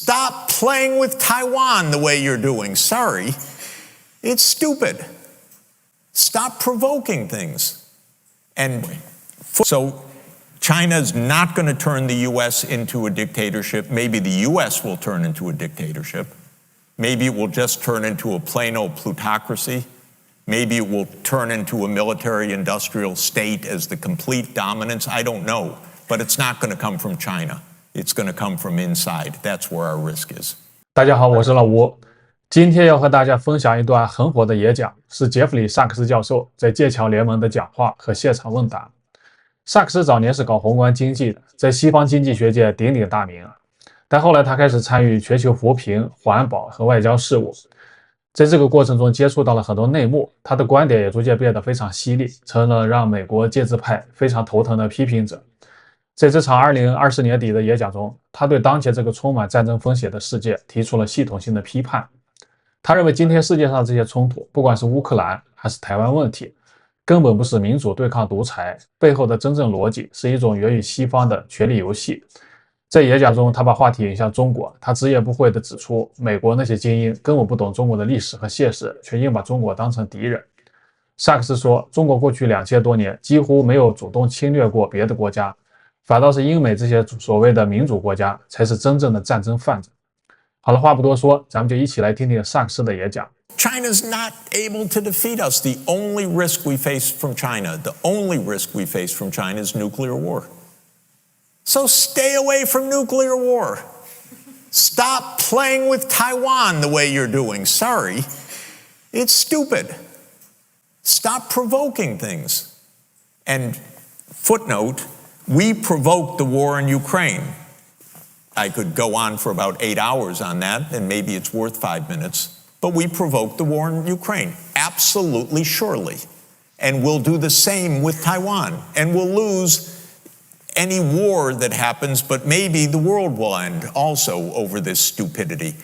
Stop playing with Taiwan the way you're doing. Sorry. It's stupid. Stop provoking things. And so China's not going to turn the U.S. into a dictatorship. Maybe the U.S. will turn into a dictatorship. Maybe it will just turn into a plain old plutocracy. Maybe it will turn into a military-industrial state as the complete dominance. I don't know. But it's not going to come from China. It's going to come from inside. That's where our risk is. 大家好，我是老吴。今天要和大家分享一段很火的演讲，是杰弗里·萨克斯教授在剑桥联盟的讲话和现场问答。萨克斯早年是搞宏观经济的，在西方经济学界鼎鼎大名啊。但后来他开始参与全球扶贫、环保和外交事务，在这个过程中接触到了很多内幕，他的观点也逐渐变得非常犀利，成了让美国建制派非常头疼的批评者。在这场2020年底的演讲中，他对当前这个充满战争风险的世界提出了系统性的批判。他认为今天世界上这些冲突，不管是乌克兰还是台湾问题，根本不是民主对抗独裁，背后的真正逻辑是一种源于西方的权力游戏。在演讲中，他把话题引向中国，他直言不讳地指出，美国那些精英根本不懂中国的历史和现实，却硬把中国当成敌人。萨克斯说，中国过去2000多年几乎没有主动侵略过别的国家，反倒是英美这些所谓的民主国家才是真正的战争贩子。好了，话不多说，咱们就一起来听听萨克斯的演讲。China's not able to defeat us. The only risk we face from China, the only risk we face from China is nuclear war. So stay away from nuclear war. Stop playing with Taiwan the way you're doing. Sorry. It's stupid. Stop provoking things. And footnote, we provoked the war in Ukraine. I could go on for about 8 hours on that, and maybe it's worth 5 minutes. But we provoked the war in Ukraine, absolutely surely. And we'll do the same with Taiwan. And we'll lose any war that happens, but maybe the world will end also over this stupidity.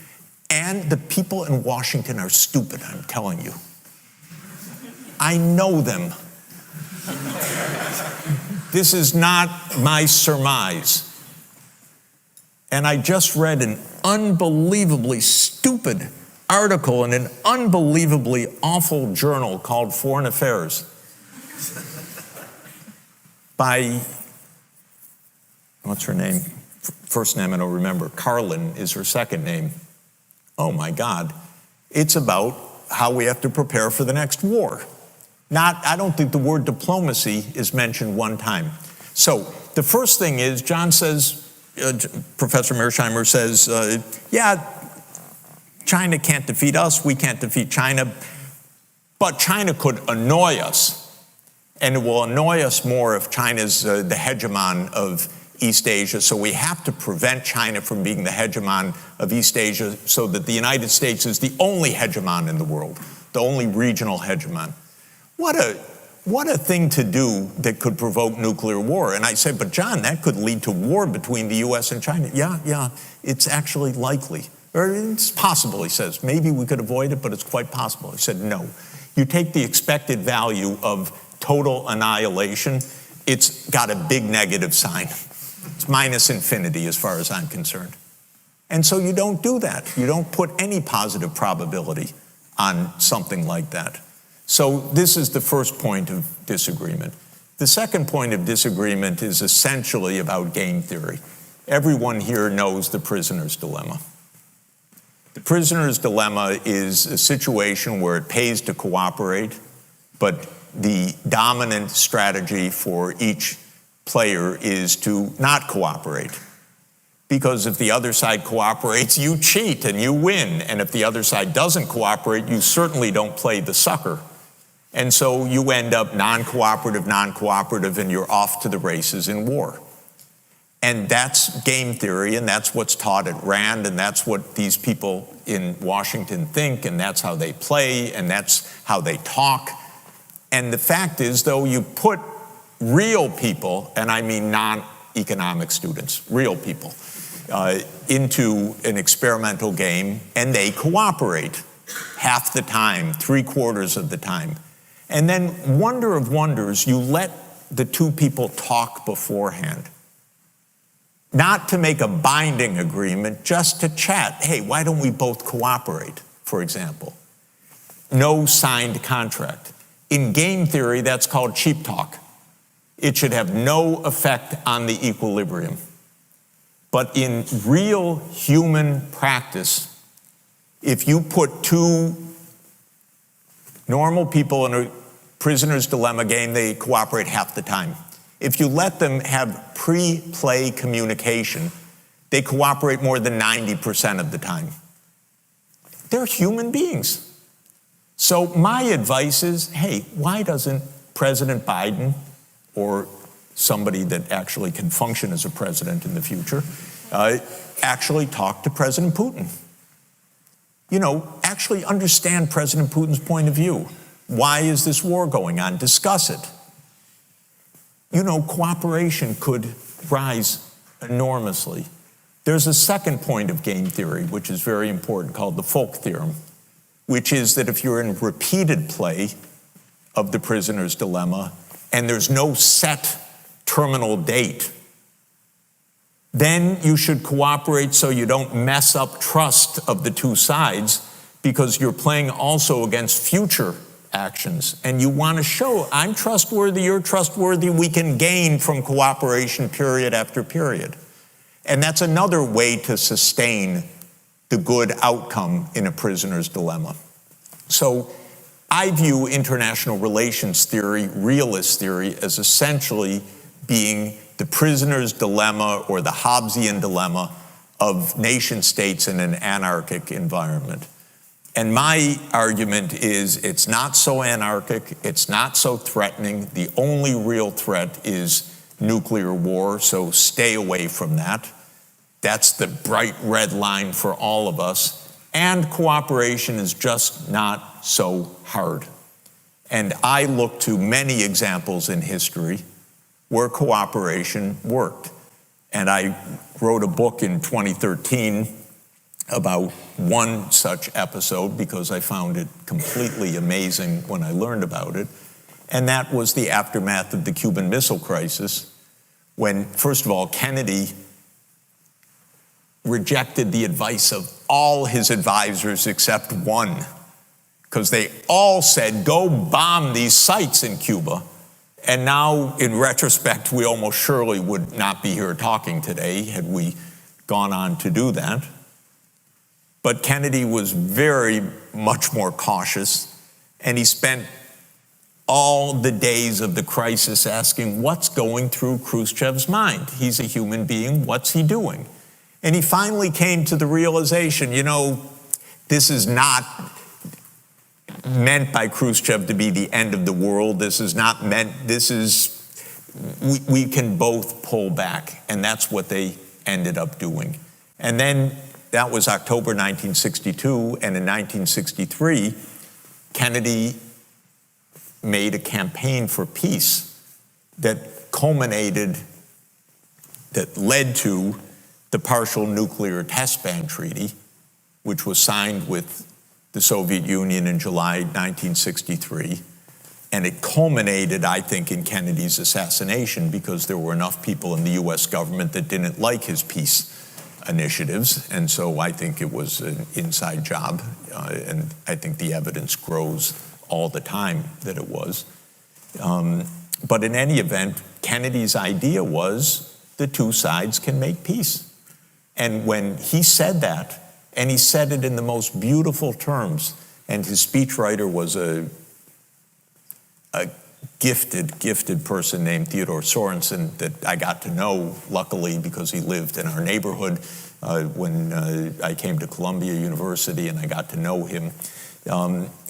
And the people in Washington are stupid, I'm telling you. I know them. This is not my surmise. And I just read an unbelievably stupid article in an unbelievably awful journal called Foreign Affairs by, what's her name? First name I don't remember. Carlin is her second name. Oh my God. It's about how we have to prepare for the next war. I don't think the word diplomacy is mentioned one time. So the first thing is, John says, Professor Mearsheimer says, China can't defeat us, we can't defeat China, but China could annoy us, and it will annoy us more if China's the hegemon of East Asia, so we have to prevent China from being the hegemon of East Asia so that the United States is the only hegemon in the world, the only regional hegemon. What a thing to do that could provoke nuclear war. And I said, but John, that could lead to war between the U.S. and China. Yeah, it's actually likely. Or it's possible, he says. Maybe we could avoid it, but it's quite possible. He said, no. You take the expected value of total annihilation, it's got a big negative sign. It's minus infinity as far as I'm concerned. And so you don't do that. You don't put any positive probability on something like that. So this is the first point of disagreement. The second point of disagreement is essentially about game theory. Everyone here knows the prisoner's dilemma. The prisoner's dilemma is a situation where it pays to cooperate, but the dominant strategy for each player is to not cooperate. Because if the other side cooperates, you cheat and you win. And if the other side doesn't cooperate, you certainly don't play the sucker. And so you end up non-cooperative, and you're off to the races in war. And that's game theory, and that's what's taught at Rand, and that's what these people in Washington think, and that's how they play, and that's how they talk. And the fact is, though, you put real people, and I mean non-economic students, real people, into an experimental game, and they cooperate half the time, 3/4 of the time. And then, wonder of wonders, you let the two people talk beforehand. not to make a binding agreement, just to chat. Hey, why don't we both cooperate, for example? No signed contract. In game theory, that's called cheap talk. It should have no effect on the equilibrium. But in real human practice, if you put two normal people in a prisoner's dilemma game, they cooperate half the time. If you let them have pre-play communication, they cooperate more than 90% of the time. They're human beings. So my advice is, hey, why doesn't President Biden or somebody that actually can function as a president in the future actually talk to President Putin? You know, actually understand President Putin's point of view. Why is this war going on? Discuss it. You know, cooperation could rise enormously. There's a second point of game theory, which is very important, called the Folk theorem, which is that if you're in repeated play of the prisoner's dilemma and there's no set terminal date, then you should cooperate so you don't mess up trust of the two sides, because you're playing also against future actions. And you want to show, I'm trustworthy, you're trustworthy, we can gain from cooperation period after period. And that's another way to sustain the good outcome in a prisoner's dilemma. So I view international relations theory, realist theory, as essentially being the prisoner's dilemma or the Hobbesian dilemma of nation states in an anarchic environment. And my argument is it's not so anarchic, it's not so threatening. The only real threat is nuclear war, so stay away from that. That's the bright red line for all of us. And cooperation is just not so hard. And I look to many examples in history where cooperation worked. And I wrote a book in 2013 about one such episode because I found it completely amazing when I learned about it. And that was the aftermath of the Cuban Missile Crisis, when, first of all, Kennedy rejected the advice of all his advisors except one, because they all said, go bomb these sites in Cuba. And now, in retrospect, we almost surely would not be here talking today had we gone on to do that. But Kennedy was very much more cautious, and he spent all the days of the crisis asking, what's going through Khrushchev's mind? He's a human being, what's he doing? And he finally came to the realization, you know, this is not meant by Khrushchev to be the end of the world. This is not meant, this is, we can both pull back. And that's what they ended up doing. And then that was October 1962, and in 1963, Kennedy made a campaign for peace that culminated, that led to the Partial Nuclear Test Ban Treaty, which was signed with the Soviet Union in July 1963. And it culminated, I think, in Kennedy's assassination, because there were enough people in the US government that didn't like his peace initiatives. And so I think it was an inside job. And I think the evidence grows all the time that it was. But in any event, Kennedy's idea was the two sides can make peace. And when he said that, and he said it in the most beautiful terms, and his speechwriter was a gifted person named Theodore Sorensen that I got to know, luckily, because he lived in our neighborhood when I came to Columbia University, and I got to know him.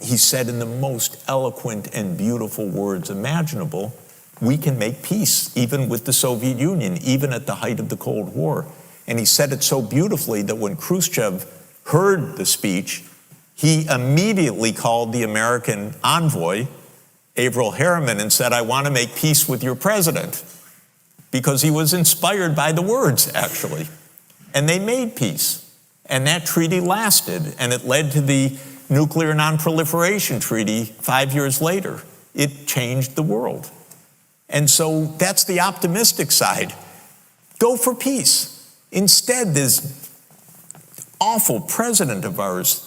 He said in the most eloquent and beautiful words imaginable, we can make peace, even with the Soviet Union, even at the height of the Cold War. And he said it so beautifully that when Khrushchev heard the speech, he immediately called the American envoy, Averell Harriman, and said, I want to make peace with your president, because he was inspired by the words, actually. And they made peace. And that treaty lasted, and it led to the Nuclear Non-Proliferation Treaty 5 years later. It changed the world. And so that's the optimistic side. Go for peace. Instead, this awful president of ours,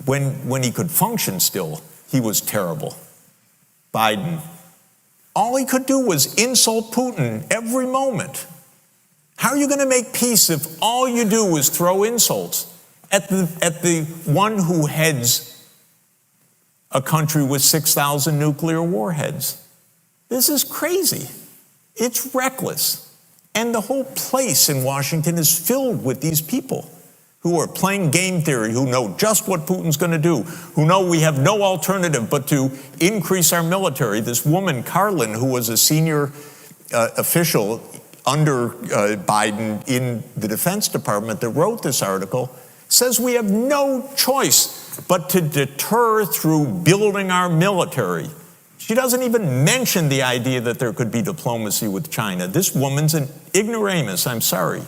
when he could function still, he was terrible. Biden. All he could do was insult Putin every moment. How are you going to make peace if all you do is throw insults at the one who heads a country with 6,000 nuclear warheads? This is crazy. It's reckless. And the whole place in Washington is filled with these people who are playing game theory, who know just what Putin's going to do, who know we have no alternative but to increase our military. This woman, Carlin, who was a senior official under Biden in the Defense Department that wrote this article, says we have no choice but to deter through building our military. She doesn't even mention the idea that there could be diplomacy with China. This woman's an ignoramus, I'm sorry.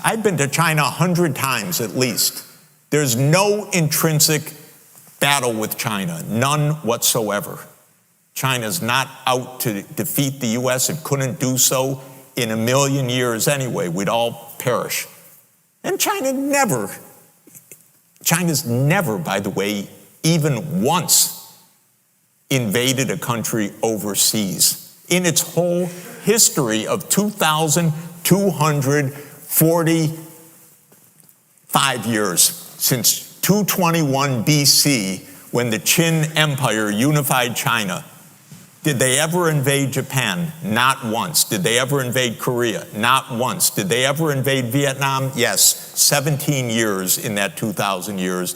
I've been to China 100 times at least. There's no intrinsic battle with China, none whatsoever. China's not out to defeat the US. It couldn't do so in a million years anyway. We'd all perish. And China's never, by the way, even once invaded a country overseas. In its whole history of 2,245 years, since 221 BC, when the Qin Empire unified China, did they ever invade Japan? Not once. Did they ever invade Korea? Not once. Did they ever invade Vietnam? Yes, 17 years in that 2,000 years,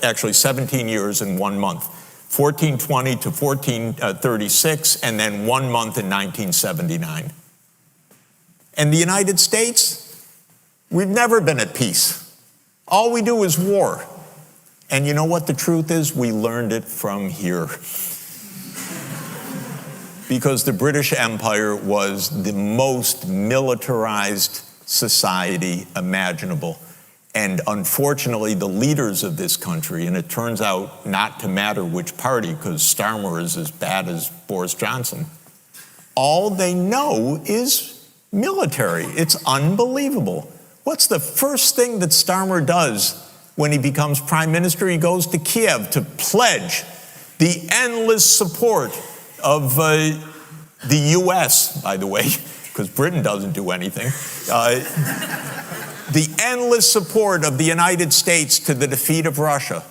actually 17 years and 1 month. 1420 to 1436, and then 1 month in 1979. And the United States, we've never been at peace. All we do is war. And you know what the truth is? We learned it from here. Because the British Empire was the most militarized society imaginable. And unfortunately, the leaders of this country, and it turns out not to matter which party, because Starmer is as bad as Boris Johnson, all they know is military. It's unbelievable. What's the first thing that Starmer does when he becomes prime minister? He goes to Kiev to pledge the endless support of the US, by the way, because Britain doesn't do anything. The endless support of the United States to the defeat of Russia.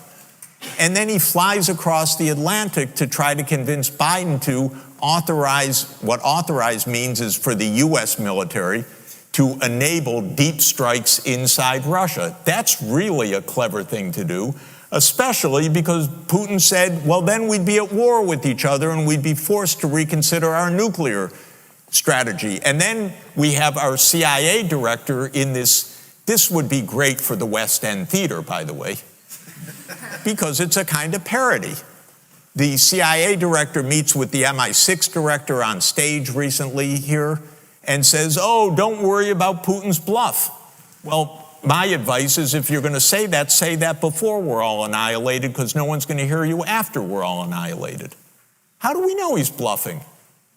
And then he flies across the Atlantic to try to convince Biden to authorize, what authorize means is for the US military to enable deep strikes inside Russia. That's really a clever thing to do, especially because Putin said, well, then we'd be at war with each other and we'd be forced to reconsider our nuclear strategy. And then we have our CIA director in this would be great for the West End theater, by the way, because it's a kind of parody. The CIA director meets with the MI6 director on stage recently here and says, oh, don't worry about Putin's bluff. Well, my advice is if you're going to say that before we're all annihilated, because no one's going to hear you after we're all annihilated. How do we know he's bluffing?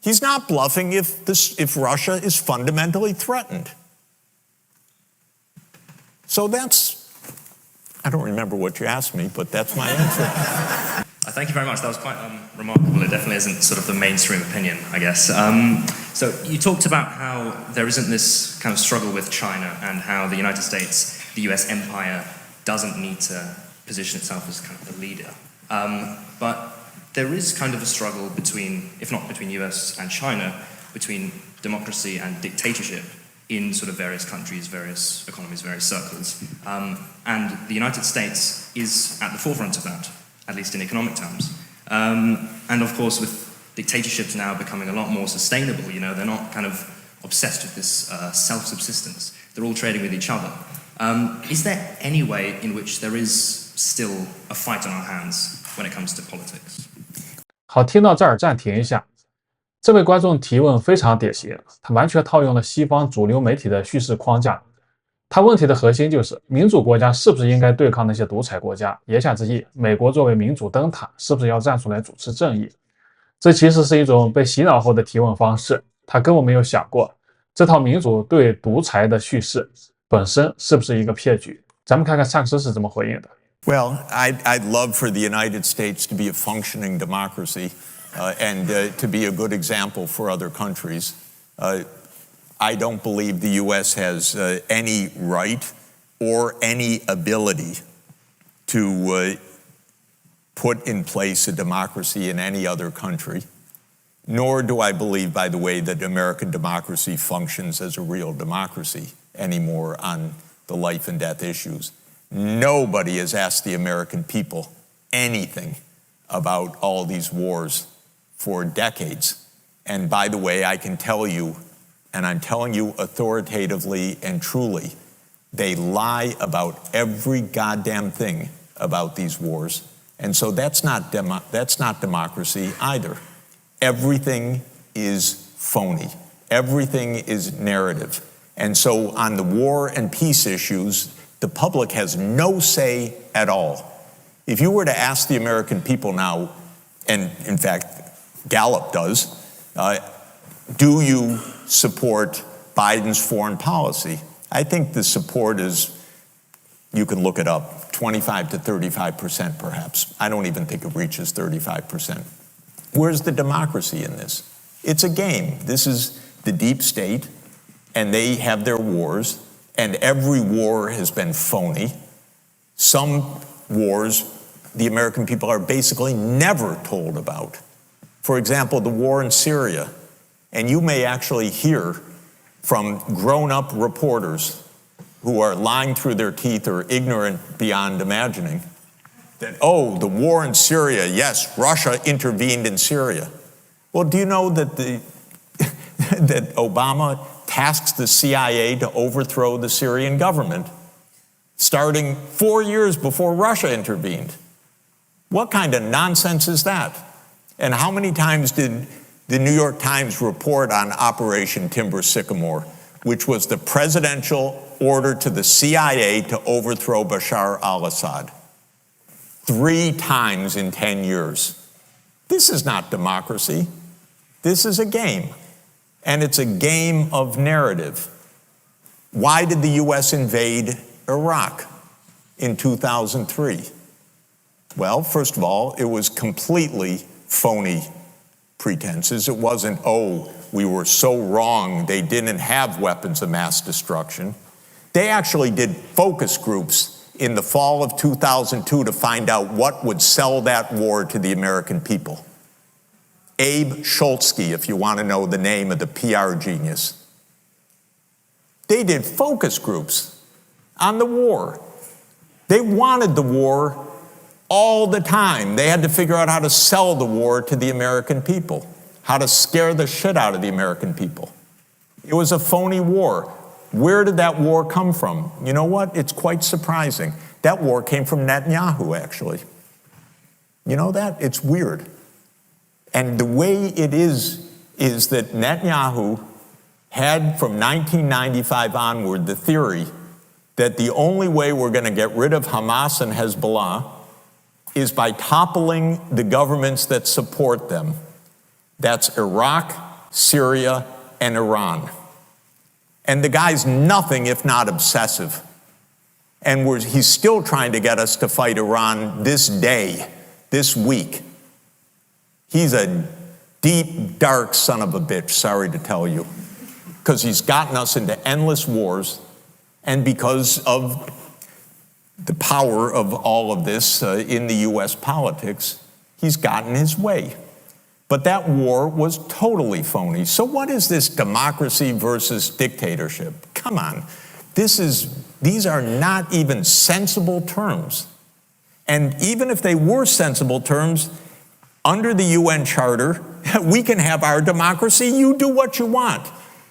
He's not bluffing if Russia is fundamentally threatened. So I don't remember what you asked me, but that's my answer. Thank you very much. That was quite remarkable. It definitely isn't sort of the mainstream opinion, I guess. So you talked about how there isn't this kind of struggle with China and how the United States, the US empire, doesn't need to position itself as kind of the leader. But there is kind of a struggle between, if not between US and China, between democracy and dictatorship in sort of various countries, various economies, various circles. And the United States is at the forefront of that, at least in economic terms. And of course, with dictatorships now becoming a lot more sustainable, you know, they're not kind of obsessed with this self-subsistence. They're all trading with each other. Is there any way in which there is still a fight on our hands when it comes to politics? 好，听到这儿暂停一下。这位观众提问非常典型，他完全套用了西方主流媒体的叙事框架。他问题的核心就是民主国家是不是应该对抗那些独裁国家？言下之意，美国作为民主灯塔，是不是要站出来主持正义？这其实是一种被洗脑后的提问方式，他根本没有想过这套民主对独裁的叙事本身是不是一个骗局？咱们看看萨克斯是怎么回应的。Well, I'd love for the United States to be a functioning democracy and to be a good example for other countries. I don't believe the U.S. has any right or any ability to put in place a democracy in any other country. Nor do I believe, by the way, that American democracy functions as a real democracy anymore on the life and death issues. Nobody has asked the American people anything about all these wars for decades. And by the way, I can tell you, and I'm telling you authoritatively and truly, they lie about every goddamn thing about these wars. And so that's not democracy either. Everything is phony. Everything is narrative. And so on the war and peace issues, the public has no say at all. If you were to ask the American people now, and in fact, Gallup does, do you support Biden's foreign policy? I think the support is, you can look it up, 25 to 35% perhaps. I don't even think it reaches 35%. Where's the democracy in this? It's a game. This is the deep state, and they have their wars, and every war has been phony. Some wars the American people are basically never told about. For example, the war in Syria. And you may actually hear from grown-up reporters who are lying through their teeth or ignorant beyond imagining that, oh, the war in Syria, yes, Russia intervened in Syria. Well, do you know that that Obama tasks the CIA to overthrow the Syrian government, starting 4 years before Russia intervened? What kind of nonsense is that? And how many times did the New York Times report on Operation Timber Sycamore, which was the presidential order to the CIA to overthrow Bashar al-Assad? 3 times in 10 years. This is not democracy. This is a game. And it's a game of narrative. Why did the U.S. invade Iraq in 2003? Well, first of all, it was completely phony pretenses. It wasn't, oh, we were so wrong, they didn't have weapons of mass destruction. They actually did focus groups in the fall of 2002 to find out what would sell that war to the American people. Abe Schultzke, if you want to know the name of the PR genius. They did focus groups on the war. They wanted the war all the time. They had to figure out how to sell the war to the American people, how to scare the shit out of the American people. It was a phony war. Where did that war come from? You know what? It's quite surprising. That war came from Netanyahu, actually. You know that? It's weird. And the way it is that Netanyahu had, from 1995 onward, the theory that the only way we're going to get rid of Hamas and Hezbollah is by toppling the governments that support them. That's Iraq, Syria, and Iran. And the guy's nothing if not obsessive. And he's still trying to get us to fight Iran this day, this week. He's a deep, dark son of a bitch, sorry to tell you, because he's gotten us into endless wars, and because of the power of all of this in the U.S. politics, he's gotten his way. But that war was totally phony. So what is this democracy versus dictatorship? Come on. These are not even sensible terms. And even if they were sensible terms, under the UN Charter, we can have our democracy. You do what you want.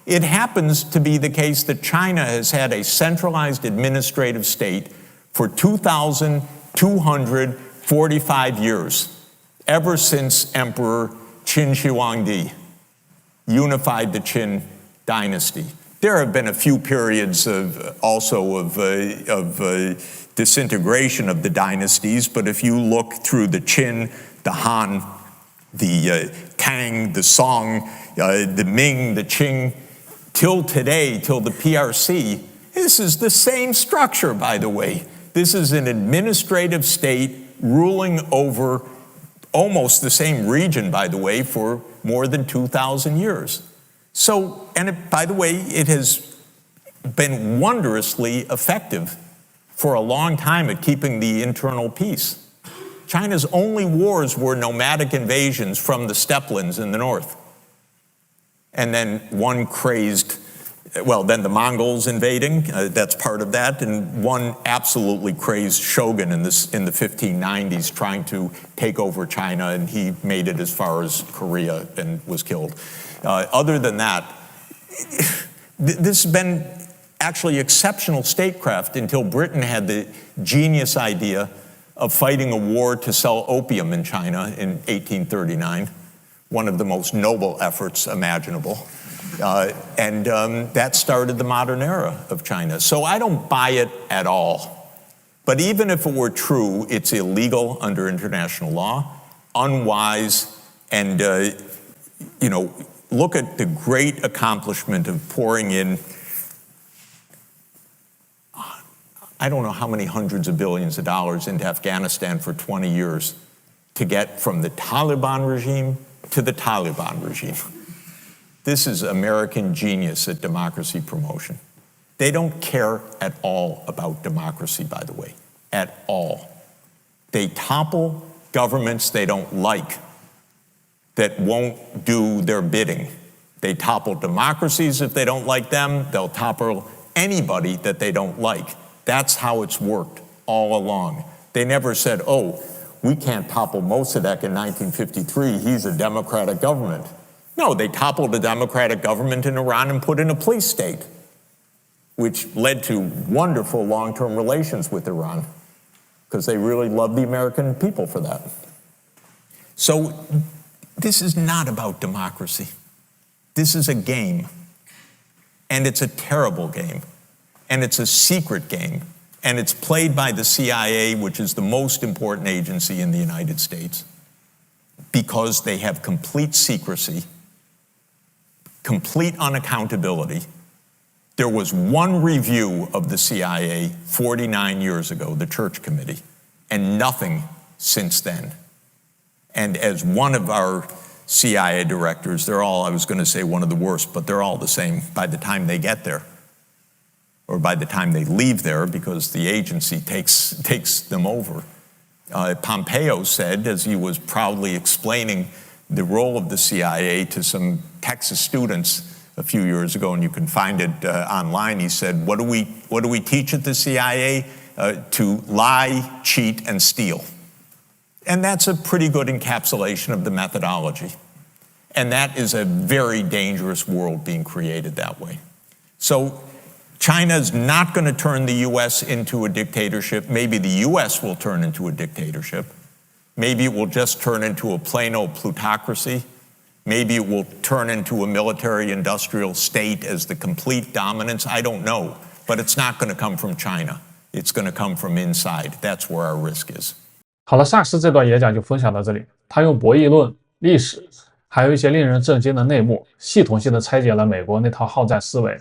It happens to be the case that China has had a centralized administrative state for 2,245 years, ever since Emperor Qin Huangdi unified the Qin dynasty. There have been a few periods of disintegration of the dynasties, but if you look through the Qin, the Han, the Tang, the Song, the Ming, the Qing, till today, till the PRC, This is the same structure, by the way. This is an administrative state ruling over almost the same region, by the way, for more than 2,000 years. So, and by the way, it has been wondrously effective for a long time at keeping the internal peace. China's only wars were nomadic invasions from the steppelands in the north. And then one crazed, well, then the Mongols invading, that's part of that, and one absolutely crazed shogun in the 1590s trying to take over China, and he made it as far as Korea and was killed. Other than that, this has been actually exceptional statecraft until Britain had the genius idea of fighting a war to sell opium in China in 1839, one of the most noble efforts imaginable. And that started the modern era of China. So I don't buy it at all. But even if it were true, it's illegal under international law, unwise, and, look at the great accomplishment of pouring in, I don't know how many hundreds of billions of dollars into Afghanistan for 20 years to get from the Taliban regime to the Taliban regime. This is American genius at democracy promotion. They don't care at all about democracy, by the way, at all. They topple governments they don't like that won't do their bidding. They topple democracies if they don't like them. They'll topple anybody that they don't like. That's how it's worked all along. They never said, oh, we can't topple Mossadegh in 1953. He's a democratic government. No, they toppled the democratic government in Iran and put in a police state, which led to wonderful long-term relations with Iran because they really love the American people for that. So this is not about democracy. This is a game, and it's a terrible game, and it's a secret game, and it's played by the CIA, which is the most important agency in the United States, because they have complete secrecy, complete unaccountability. There was one review of the CIA 49 years ago, the Church Committee, and nothing since then. And as one of our CIA directors, they're all, I was going to say one of the worst, but they're all the same by the time they get there, or by the time they leave there, because the agency takes them over. Pompeo said, as he was proudly explaining the role of the CIA to some Texas students a few years ago, and you can find it online, he said, what do we teach at the CIA? To lie, cheat, and steal. And that's a pretty good encapsulation of the methodology. And that is a very dangerous world being created that way. So China's not going to turn the U.S. into a dictatorship. Maybe the U.S. will turn into a dictatorship. Maybe it will just turn into a plain old plutocracy. Maybe it will turn into a military-industrial state as the complete dominance. I don't know. But it's not going to come from China. It's going to come from inside. That's where our risk is. 好了，萨克斯这段演讲就分享到这里。他用博弈论、历史，还有一些令人震惊的内幕，系统性的拆解了美国那套好战思维，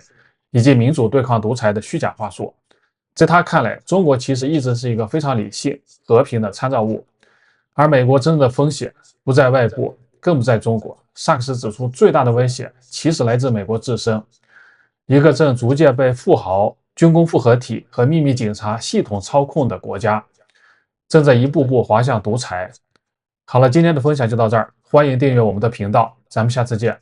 以及民主对抗独裁的虚假话术。在他看来，中国其实一直是一个非常理性、和平的参照物，而美国真正的风险不在外部，更不在中国。萨克斯指出，最大的威胁其实来自美国自身，一个正逐渐被富豪、军工复合体和秘密警察系统操控的国家，正在一步步滑向独裁。好了，今天的分享就到这儿，欢迎订阅我们的频道，咱们下次见。